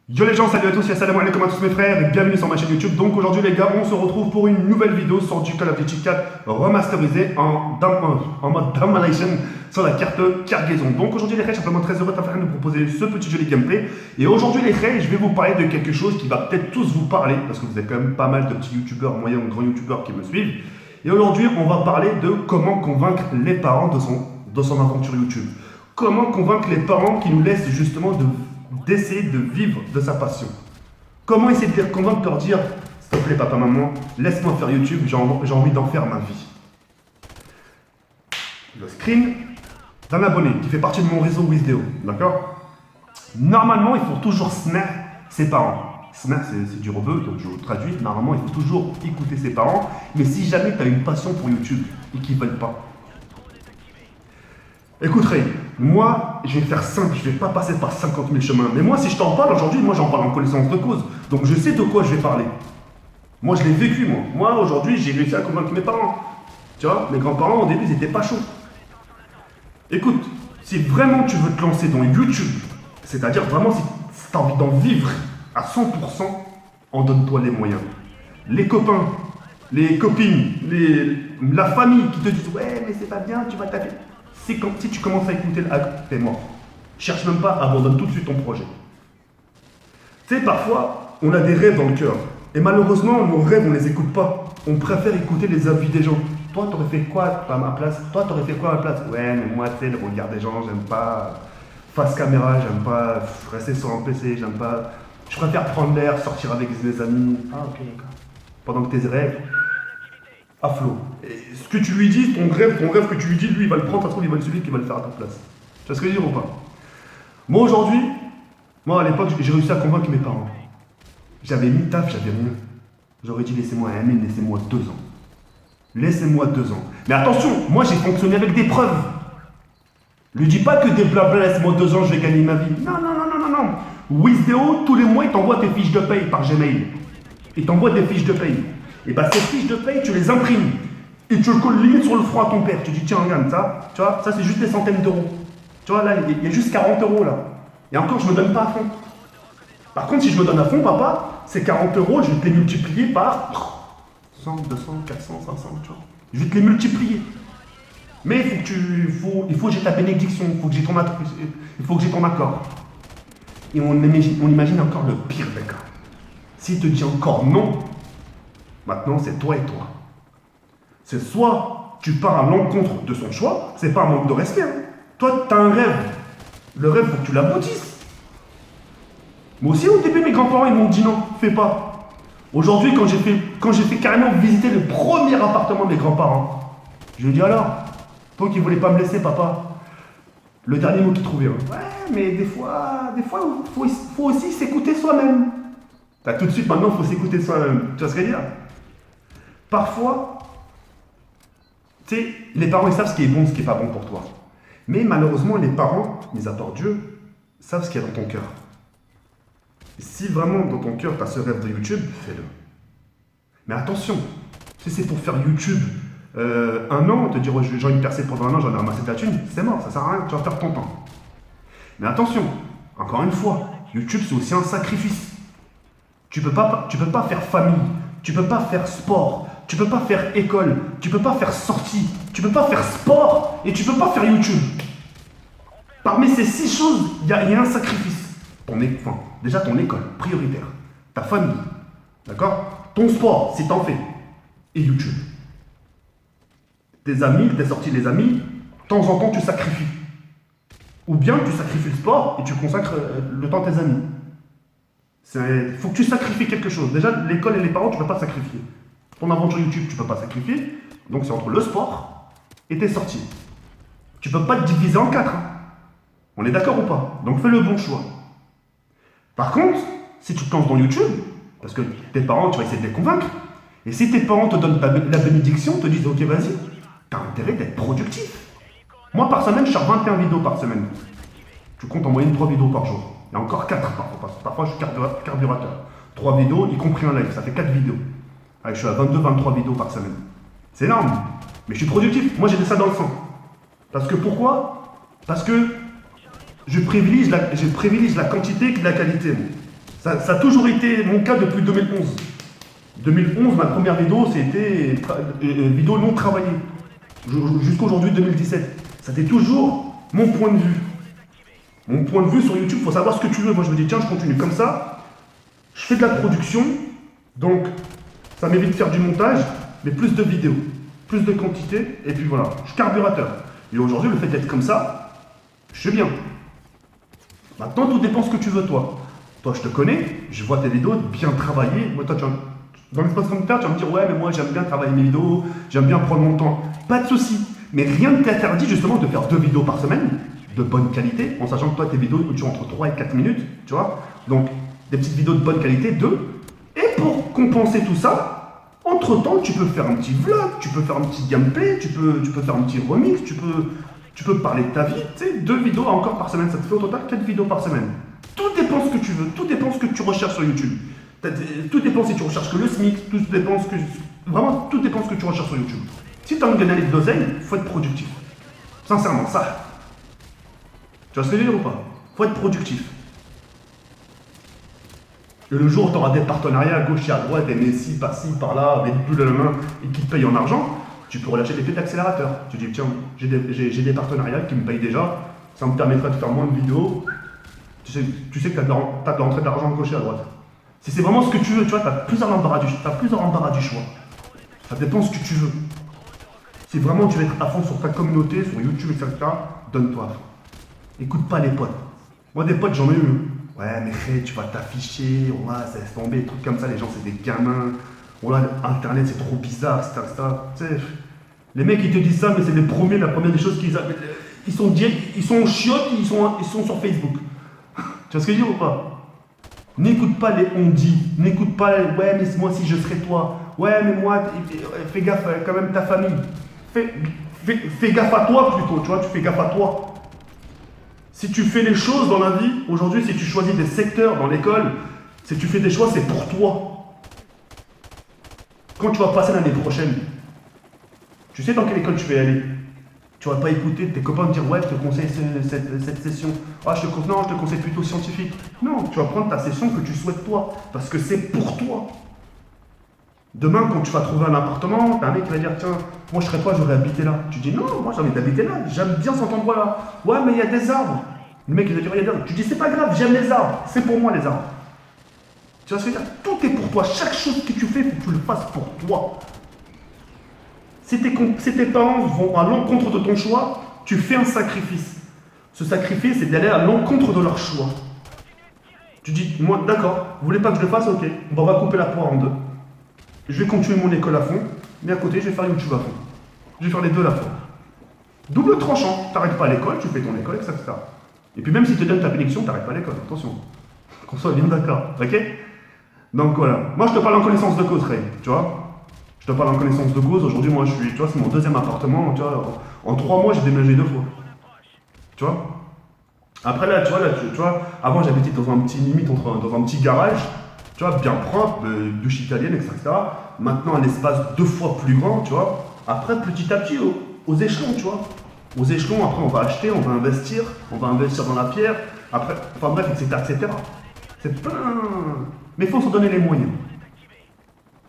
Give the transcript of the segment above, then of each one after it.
Yo les gens, salut à tous, salam alaikum à tous mes frères et bienvenue sur ma chaîne YouTube. Donc aujourd'hui les gars, on se retrouve pour une nouvelle vidéo sur du Call of Duty 4 remasterisé en mode domination sur la carte cargaison. Donc aujourd'hui les frères, je suis simplement très heureux de nous proposer ce petit joli gameplay. Et aujourd'hui les frères, je vais vous parler de quelque chose qui va peut-être tous vous parler, parce que vous avez quand même pas mal de petits youtubeurs, moyens ou grands youtubeurs qui me suivent. Et aujourd'hui on va parler de comment convaincre les parents de son aventure YouTube. Comment convaincre les parents qui nous laissent justement d'essayer de vivre de sa passion. Comment essayer de les convaincre, de leur dire s'il te plaît papa, maman, laisse-moi faire YouTube, j'ai envie d'en faire ma vie. Le screen d'un abonné qui fait partie de mon réseau Wisdeo, d'accord? Normalement, il faut toujours snap ses parents. Snap, c'est du rebeu, donc je vous traduis. Normalement, il faut toujours écouter ses parents. Mais si jamais tu as une passion pour YouTube et qu'ils ne veulent pas, écoute Ray, moi je vais faire simple, je vais pas passer par 50 000 chemins. Mais moi si je t'en parle aujourd'hui, moi j'en parle en connaissance de cause. Donc je sais de quoi je vais parler. Moi je l'ai vécu moi. Moi aujourd'hui j'ai réussi à convaincre mes parents. Tu vois, mes grands-parents au début ils étaient pas chauds. Écoute, si vraiment tu veux te lancer dans YouTube, c'est-à-dire vraiment si tu as envie d'en vivre à 100%, en donne-toi les moyens. Les copains, les copines, la famille qui te disent ouais mais c'est pas bien, tu vas taper. Si tu commences à écouter le hack, t'es mort. Cherche même pas, abandonne tout de suite ton projet. Tu sais, parfois, on a des rêves dans le cœur. Et malheureusement, nos rêves, on les écoute pas. On préfère écouter les avis des gens. Toi, t'aurais fait quoi à ma place? Toi, t'aurais fait quoi à ma place? Ouais, mais moi, tu sais, le regard des gens, j'aime pas. Face caméra, j'aime pas. Rester sur un PC, j'aime pas. Je préfère prendre l'air, sortir avec des amis. Ah, ok, d'accord. Pendant que tes rêves, à flot. Et ce que tu lui dis, ton rêve que tu lui dis, lui, il va le prendre, ça se trouve, il va être celui qui va le faire à ta place. Tu vois ce que je veux dire ou pas? Moi, aujourd'hui, moi, à l'époque, j'ai réussi à convaincre mes parents. J'avais mis taf, j'avais rien. J'aurais dit, laissez-moi un M, laissez-moi 2 ans. Laissez-moi 2 ans. Mais attention, moi, j'ai fonctionné avec des preuves. Lui dis pas que des blabla, laisse-moi 2 ans, je vais gagner ma vie. Non, non, non, non, non, non. Wisdeo, tous les mois, il t'envoie tes fiches de paye par Gmail. Il t'envoie des fiches de paye. Et bah ces fiches de paye, tu les imprimes. Et tu le colles limite sur le front à ton père. Tu dis, tiens, regarde ça. Tu vois, ça c'est juste des centaines d'euros. Tu vois, là, il y a juste 40 euros là. Et encore, je me donne pas à fond. Par contre, si je me donne à fond, papa, ces 40 euros, je vais te les multiplier par 100, 200, 400, 500, tu vois. Je vais te les multiplier. Mais il faut que j'ai ta bénédiction, il faut que j'ai ton accord. Et on imagine encore le pire des cas. S'il te dit encore non, maintenant, c'est toi et toi. C'est soit tu pars à l'encontre de son choix, c'est pas un manque de respect. Hein. Toi, tu as un rêve. Le rêve, faut que tu l'aboutisses. Moi aussi, au début, mes grands-parents, ils m'ont dit non, fais pas. Aujourd'hui, quand j'ai fait carrément visiter le premier appartement de mes grands-parents, je lui ai dit alors, toi qui voulais pas me laisser, papa, le dernier mot qu'il trouvait. Hein. Ouais, mais des fois, faut aussi s'écouter soi-même. T'as tout de suite, maintenant, il faut s'écouter soi-même. Tu vois ce que je veux dire? Parfois, tu sais, les parents, ils savent ce qui est bon, ce qui n'est pas bon pour toi. Mais malheureusement, les parents, mis à part Dieu, savent ce qu'il y a dans ton cœur. Et si vraiment, dans ton cœur, tu as ce rêve de YouTube, fais-le. Mais attention, si c'est pour faire YouTube 1 an, te dire, ouais, j'ai envie de percer pendant 1 an, j'en ai ramassé de la thune, c'est mort, ça sert à rien, tu vas perdre ton temps. Mais attention, encore une fois, YouTube, c'est aussi un sacrifice. Tu peux pas faire famille, tu peux pas faire sport, tu peux pas faire école, tu peux pas faire sortie, tu peux pas faire sport et tu peux pas faire YouTube. Parmi ces 6 choses, il y a un sacrifice. Déjà ton école, prioritaire. Ta famille, d'accord? Ton sport, si t'en fais. Et YouTube. Tes amis, tes sorties les amis, de temps en temps tu sacrifies. Ou bien tu sacrifies le sport et tu consacres le temps à tes amis. Il faut que tu sacrifies quelque chose. Déjà, l'école et les parents, tu ne peux pas sacrifier. Ton aventure YouTube, tu ne peux pas sacrifier. Donc c'est entre le sport et tes sorties. Tu ne peux pas te diviser en 4. Hein. On est d'accord ou pas? Donc fais le bon choix. Par contre, si tu te lances dans YouTube, parce que tes parents, tu vas essayer de les convaincre, et si tes parents te donnent la bénédiction, te disent ok vas-y, tu as intérêt d'être productif. Moi par semaine, je sors 21 vidéos par semaine. Tu comptes en moyenne 3 vidéos par jour. Il y a encore 4 parfois. Parfois je suis carburateur. 3 vidéos, y compris un live, ça fait 4 vidéos. Allez, je suis à 22-23 vidéos par semaine. C'est énorme. Mais je suis productif. Moi j'ai ça dans le sang. Parce que pourquoi? Parce que je privilégie la quantité que la qualité. Moi. Ça a toujours été mon cas depuis 2011. 2011, ma première vidéo, c'était vidéo non travaillée. Jusqu'aujourd'hui, 2017. C'était toujours mon point de vue. Mon point de vue sur YouTube, il faut savoir ce que tu veux. Moi, je me dis, tiens, je continue comme ça. Je fais de la production. Donc, ça m'évite de faire du montage, mais plus de vidéos, plus de quantité. Et puis voilà, je suis carburateur. Et aujourd'hui, le fait d'être comme ça, je suis bien. Maintenant, tout dépend ce que tu veux, toi. Toi, je te connais, je vois tes vidéos bien travaillées. Moi, toi, dans l'espace commentaire, tu vas me dire, ouais, mais moi, j'aime bien travailler mes vidéos, j'aime bien prendre mon temps. Pas de souci. Mais rien ne t'interdit justement de faire 2 vidéos par semaine, de bonne qualité, en sachant que toi, tes vidéos durent entre 3 et 4 minutes, tu vois. Donc, des petites vidéos de bonne qualité, 2. Et pour compenser tout ça, entre-temps, tu peux faire un petit vlog, tu peux faire un petit gameplay, tu peux faire un petit remix, tu peux parler de ta vie, tu sais, 2 vidéos encore par semaine, ça te fait au total 4 vidéos par semaine. Tout dépend ce que tu veux, tout dépend ce que tu recherches sur YouTube. Tout dépend si tu recherches que le SMIC, tout dépend ce que... Vraiment, tout dépend ce que tu recherches sur YouTube. Si tu as envie de gagner de l'oseille, il faut être productif. Sincèrement, ça. Tu vois ce que je veux dire ou pas? Il faut être productif. Et le jour où tu auras des partenariats à gauche et à droite, des Messi, par-ci, par-là, avec plus de la main et qui te payent en argent, tu peux relâcher des pieds d'accélérateur. Tu dis, tiens, j'ai des partenariats qui me payent déjà, ça me permettra de faire moins de vidéos. Tu sais que tu as de l'entrée d'argent à gauche et à droite. Si c'est vraiment ce que tu veux, tu vois, tu as plusieurs embarras du choix. Ça dépend ce que tu veux. Si vraiment tu veux être à fond sur ta communauté, sur YouTube, etc., donne-toi à fond. Écoute pas les potes. Moi, des potes, j'en ai eu. Ouais, mais hey, tu vas t'afficher, on va, ça laisse tomber, des trucs comme ça, les gens, c'est des gamins. Oh là, Internet, c'est trop bizarre, etc. Tu sais, les mecs, ils te disent ça, mais c'est la première des choses qu'ils appellent. Ils sont chiottes, ils sont sur Facebook. Tu vois ce que je veux dire ou pas? N'écoute pas les on-dit, n'écoute pas les ouais, mais moi si je serais toi, ouais, mais moi, fais gaffe quand même ta famille. Fais gaffe à toi plutôt, tu vois, tu fais gaffe à toi. Si tu fais les choses dans la vie, aujourd'hui, si tu choisis des secteurs dans l'école, si tu fais des choix, c'est pour toi. Quand tu vas passer l'année prochaine, tu sais dans quelle école tu vas aller. Tu vas pas écouter tes copains te dire ouais, je te conseille cette session. Ah, je te conseille plutôt scientifique. Non, tu vas prendre ta session que tu souhaites toi, parce que c'est pour toi. Demain, quand tu vas trouver un appartement, t'as un mec qui va dire tiens, moi je serais toi, j'aurais habité là. Tu dis non, moi j'ai envie d'habiter là, j'aime bien cet endroit-là. Ouais, mais il y a des arbres. Le mec il va dire il y a des arbres. Tu dis c'est pas grave, j'aime les arbres, c'est pour moi les arbres. Tu vois ce que je veux dire? Tout est pour toi, chaque chose que tu fais, il faut que tu le fasses pour toi. Si tes parents vont à l'encontre de ton choix, tu fais un sacrifice. Ce sacrifice, c'est d'aller à l'encontre de leur choix. Tu dis, moi, d'accord, vous voulez pas que je le fasse? Ok, bon, on va couper la poire en 2. Je vais continuer mon école à fond, mais à côté, je vais faire YouTube à fond. Je vais faire les deux à la fois. Double tranchant, t'arrêtes pas à l'école, tu fais ton école, etc. Et puis même si tu te donnes ta bénédiction, t'arrêtes pas à l'école, attention. Qu'on soit bien d'accord, ok? Donc voilà, moi je te parle en connaissance de cause, Ray, tu vois? Je te parle en connaissance de cause, aujourd'hui moi je suis, tu vois, c'est mon 2e appartement, tu vois, en 3 mois j'ai déménagé 2 fois. Tu vois? Après là, tu vois, avant j'habitais dans un petit dans un petit garage, tu vois, bien propre, douche italienne, etc. Maintenant un espace 2 fois plus grand, tu vois. Après petit à petit aux échelons, tu vois. Aux échelons, après on va acheter, on va investir dans la pierre, après, enfin bref, etc. C'est plein. Mais il faut se donner les moyens.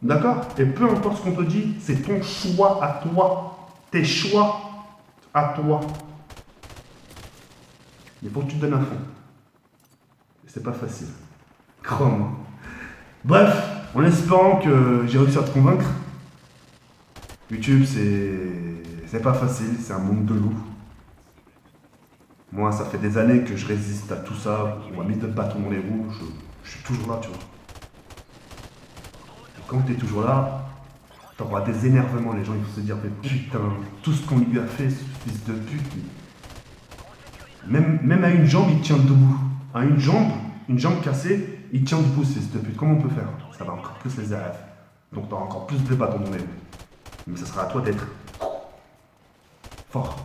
D'accord? Et peu importe ce qu'on te dit, c'est ton choix à toi. Tes choix à toi. Il faut que tu te donnes à fond. Et c'est pas facile. Crois-moi. Bref, en espérant que j'ai réussi à te convaincre. YouTube, c'est pas facile, c'est un monde de loup. Moi, ça fait des années que je résiste à tout ça. On m'a mis de bâton dans les roues. Je suis toujours là, tu vois. Quand tu es toujours là, tu auras des énervements. Les gens ils vont se dire, mais putain, tout ce qu'on lui a fait, ce fils de pute. Même à une jambe, il tient debout. À une jambe cassée, il tient debout, ce fils de pute. Comment on peut faire? Ça va encore plus les arrêter. Donc tu auras encore plus de bâtons dans les roues. Mais ça sera à toi d'être fort.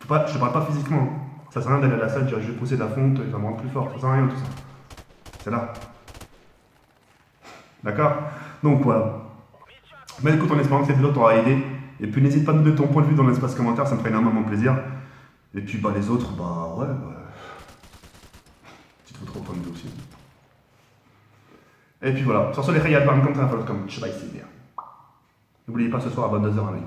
Je te parle pas physiquement. Ça sert à rien d'aller à la salle, dire je vais pousser la fonte, il va me rendre plus fort. Ça sert à rien tout ça. C'est là. D'accord? Donc voilà. Mais écoute, en espérant que cette vidéo t'aura aidé. Et puis n'hésite pas à me donner ton point de vue dans l'espace commentaire, ça me ferait énormément plaisir. Et puis bah les autres, bah ouais. Petite photo au point de vue aussi. Et puis voilà. Sur ce, les rayades, comme ça, comme N'oubliez pas ce soir à 22h en live.